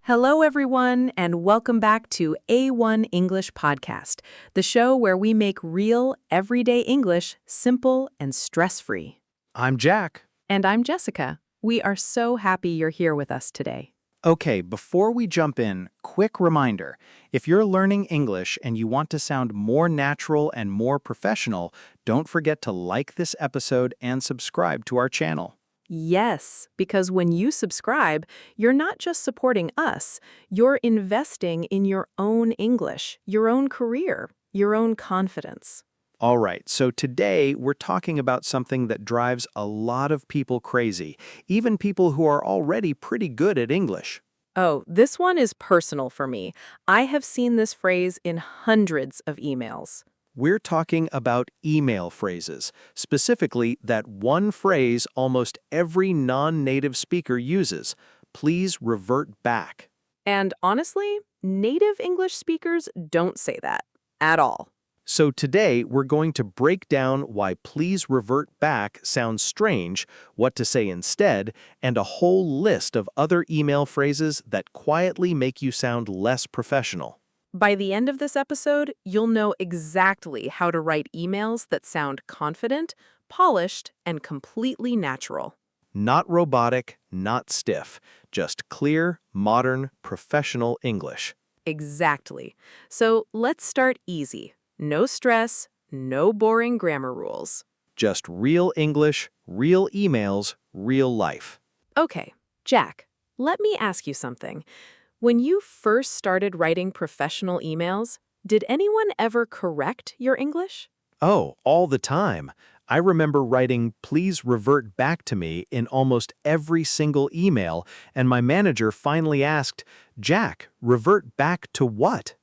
Hello, everyone, and welcome back to A1 English Podcast, the show where we make real, everyday English simple and stress-free. I'm Jack. And I'm Jessica. We are so happy you're here with us today. Okay, before we jump in, quick reminder. If you're learning English and you want to sound more natural and more professional, don't forget to like this episode and subscribe to our channel. Yes, because when you subscribe, you're not just supporting us, you're investing in your own English, your own career, your own confidence. All right, so today we're talking about something that drives a lot of people crazy, even people who are already pretty good at English. Oh, this one is personal for me. I have seen this phrase in hundreds of emails. We're talking about email phrases, specifically that one phrase almost every non-native speaker uses. Please revert back. And honestly, native English speakers don't say that at all. So today we're going to break down why please revert back sounds strange, what to say instead, and a whole list of other email phrases that quietly make you sound less professional. By the end of this episode, you'll know exactly how to write emails that sound confident, polished, and completely natural. Not robotic, not stiff, just clear, modern, professional English. Exactly. So let's start easy. No stress, no boring grammar rules. Just real English, real emails, real life. Okay, Jack, let me ask you something. When you first started writing professional emails, did anyone ever correct your English? Oh, all the time. I remember writing, please revert back to me in almost every single email, and my manager finally asked, Jack, revert back to what?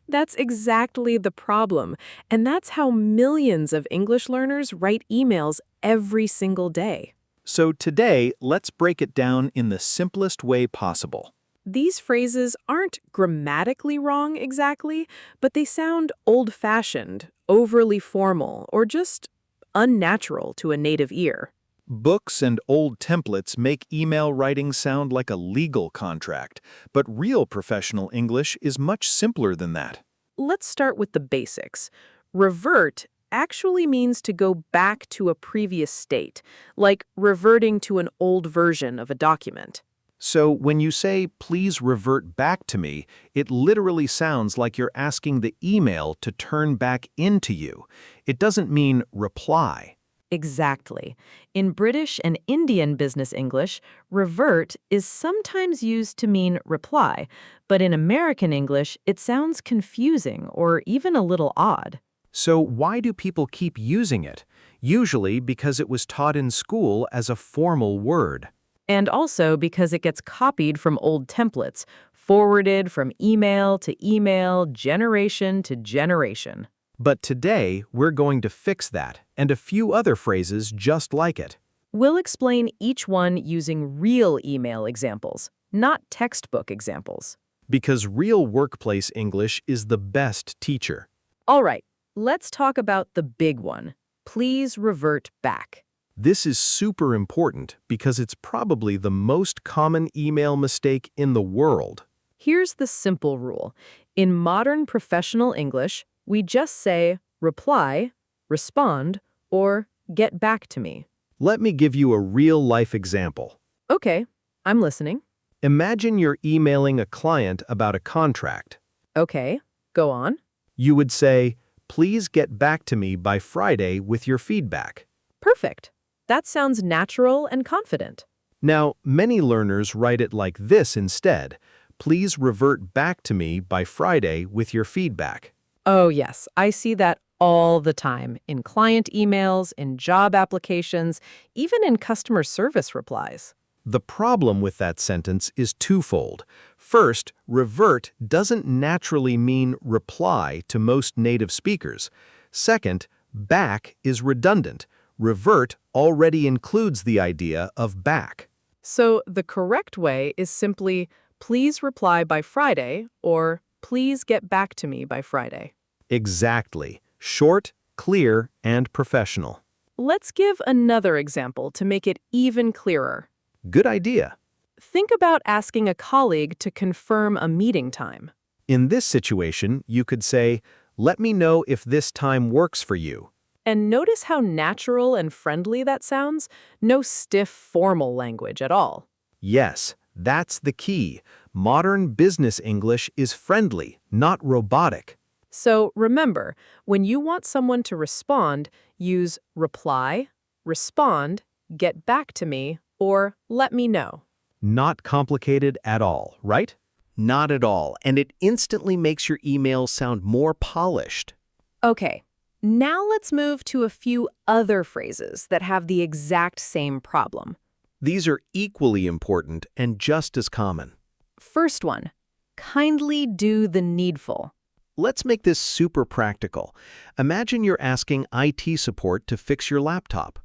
That's exactly the problem, and that's how millions of English learners write emails every single day. So today, let's break it down in the simplest way possible. These phrases aren't grammatically wrong exactly, but they sound old-fashioned, overly formal, or just unnatural to a native ear. Books and old templates make email writing sound like a legal contract, but real professional English is much simpler than that. Let's start with the basics. Revert actually means to go back to a previous state, like reverting to an old version of a document. So when you say, please revert back to me, it literally sounds like you're asking the email to turn back into you. It doesn't mean reply. Exactly. In British and Indian business English, revert is sometimes used to mean reply, but in American English, it sounds confusing or even a little odd. So why do people keep using it? Usually because it was taught in school as a formal word. And also because it gets copied from old templates, forwarded from email to email, generation to generation. But today, we're going to fix that, and a few other phrases just like it. We'll explain each one using real email examples, not textbook examples. Because real workplace English is the best teacher. All right, let's talk about the big one. Please revert back. This is super important because it's probably the most common email mistake in the world. Here's the simple rule. In modern professional English, we just say reply, respond, or get back to me. Let me give you a real-life example. Okay, I'm listening. Imagine you're emailing a client about a contract. Okay, go on. You would say, please get back to me by Friday with your feedback. Perfect. That sounds natural and confident. Now, many learners write it like this instead. Please revert back to me by Friday with your feedback. Oh, yes, I see that all the time in client emails, in job applications, even in customer service replies. The problem with that sentence is twofold. First, revert doesn't naturally mean reply to most native speakers. Second, back is redundant. Revert already includes the idea of back. So the correct way is simply, please reply by Friday, or please get back to me by Friday. Exactly. Short, clear, and professional. Let's give another example to make it even clearer. Good idea. think about asking a colleague to confirm a meeting time. In this situation, you could say, "Let me know if this time works for you." And notice how natural and friendly that sounds? No stiff, formal language at all. Yes, that's the key. Modern business English is friendly, not robotic. So remember, when you want someone to respond, use reply, respond, get back to me, or let me know. Not complicated at all, right? Not at all, and it instantly makes your email sound more polished. Okay, now let's move to a few other phrases that have the exact same problem. These are equally important and just as common. First one, kindly do the needful. Let's make this super practical. Imagine you're asking IT support to fix your laptop.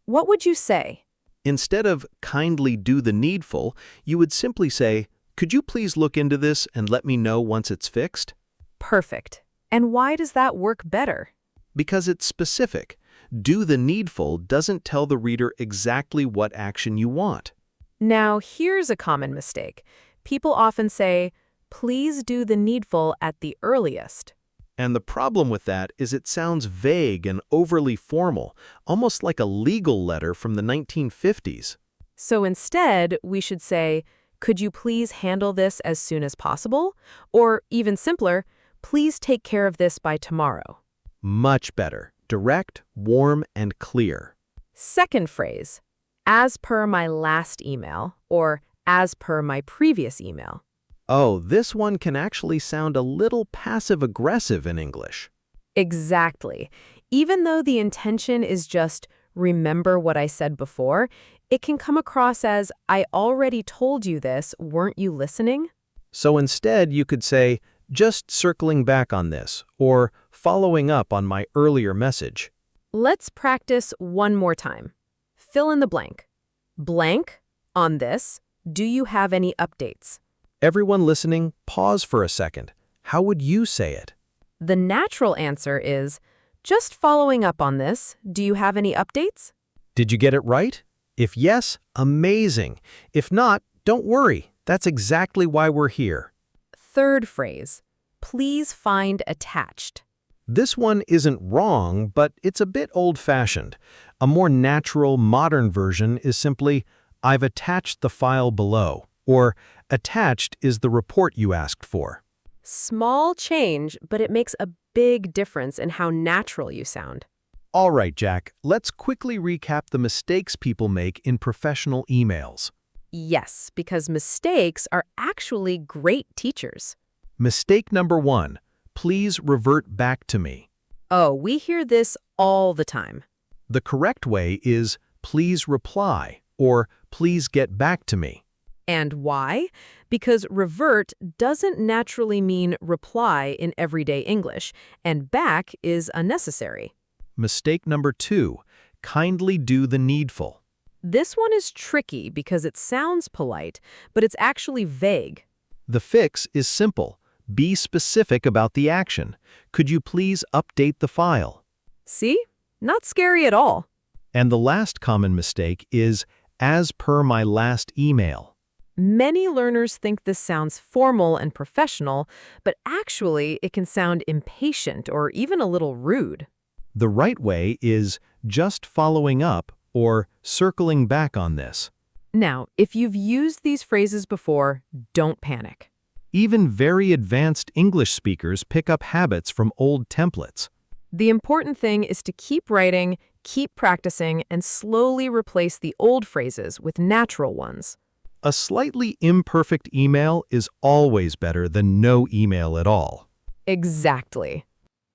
What would you say? Instead of kindly do the needful, you would simply say, "Could you please look into this and let me know once it's fixed?" Perfect. And why does that work better? Because it's specific. Do the needful doesn't tell the reader exactly what action you want. Now, here's a common mistake. People often say, please do the needful at the earliest. And the problem with that is it sounds vague and overly formal, almost like a legal letter from the 1950s. So instead, we should say, could you please handle this as soon as possible? Or even simpler, please take care of this by tomorrow. Much better. Direct, warm, and clear. Second phrase, as per my last email, or as per my previous email. Oh, this one can actually sound a little passive-aggressive in English. Exactly. Even though the intention is just remember what I said before, it can come across as I already told you this, weren't you listening? So instead, you could say, just circling back on this, or following up on my earlier message. Let's practice one more time. Fill in the blank. Blank, on this, do you have any updates? Everyone listening, pause for a second. How would you say it? The natural answer is, just following up on this, do you have any updates? Did you get it right? If yes, amazing. If not, don't worry. That's exactly why we're here. Third phrase, please find attached. This one isn't wrong, but it's a bit old-fashioned. A more natural, modern version is simply, I've attached the file below, or attached is the report you asked for. Small change, but it makes a big difference in how natural you sound. All right, Jack, let's quickly recap the mistakes people make in professional emails. Yes, because mistakes are actually great teachers. Mistake number 1, please revert back to me. Oh, we hear this all the time. The correct way is please reply or please get back to me. And why? Because revert doesn't naturally mean reply in everyday English, and back is unnecessary. Mistake number 2, kindly do the needful. This one is tricky because it sounds polite, but it's actually vague. The fix is simple. Be specific about the action. Could you please update the file? See? Not scary at all. And the last common mistake is as per my last email. Many learners think this sounds formal and professional, but actually it can sound impatient or even a little rude. The right way is just following up or circling back on this. Now, if you've used these phrases before, don't panic. Even very advanced English speakers pick up habits from old templates. The important thing is to keep writing, keep practicing, and slowly replace the old phrases with natural ones. A slightly imperfect email is always better than no email at all. Exactly.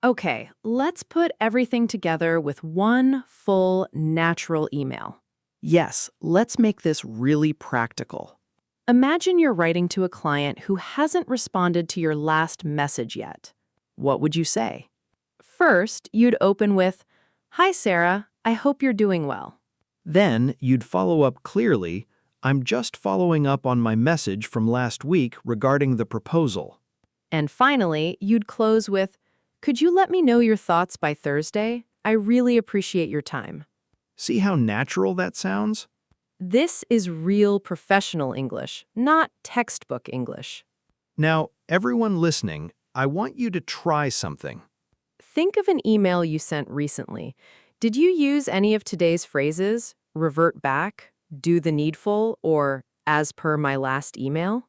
Okay, let's put everything together with one full, natural email. Yes, let's make this really practical. Imagine you're writing to a client who hasn't responded to your last message yet. What would you say? First, you'd open with, "Hi, Sarah, I hope you're doing well." Then you'd follow up clearly, I'm just following up on my message from last week regarding the proposal. And finally, you'd close with, "Could you let me know your thoughts by Thursday? I really appreciate your time." See how natural that sounds? This is real professional English, not textbook English. Now, everyone listening, I want you to try something. Think of an email you sent recently. Did you use any of today's phrases, revert back, do the needful, or as per my last email?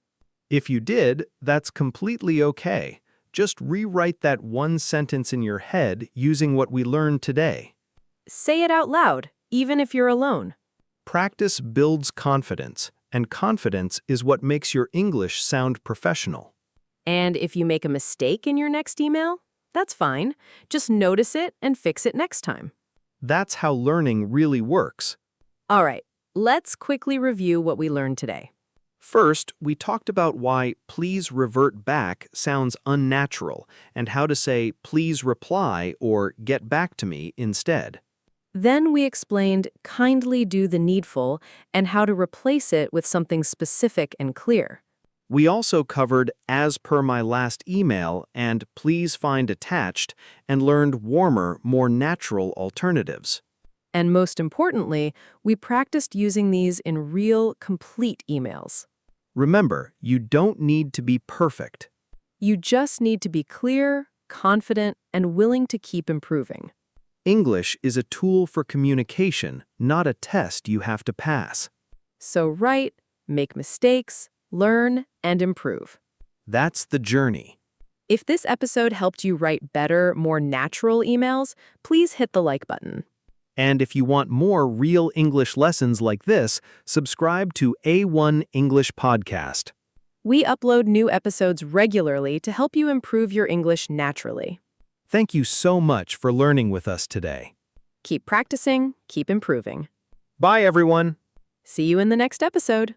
If you did, that's completely okay. Just rewrite that one sentence in your head using what we learned today. Say it out loud, even if you're alone. Practice builds confidence, and confidence is what makes your English sound professional. And if you make a mistake in your next email, that's fine. Just notice it and fix it next time. That's how learning really works. All right, let's quickly review what we learned today. First, we talked about why please revert back sounds unnatural and how to say please reply or get back to me instead. Then we explained kindly do the needful and how to replace it with something specific and clear. We also covered as per my last email and please find attached and learned warmer, more natural alternatives. And most importantly, we practiced using these in real, complete emails. Remember, you don't need to be perfect. You just need to be clear, confident, and willing to keep improving. English is a tool for communication, not a test you have to pass. So write, make mistakes, learn, and improve. That's the journey. If this episode helped you write better, more natural emails, please hit the like button. And if you want more real English lessons like this, subscribe to A1 English Podcast. We upload new episodes regularly to help you improve your English naturally. Thank you so much for learning with us today. Keep practicing, keep improving. Bye, everyone. See you in the next episode.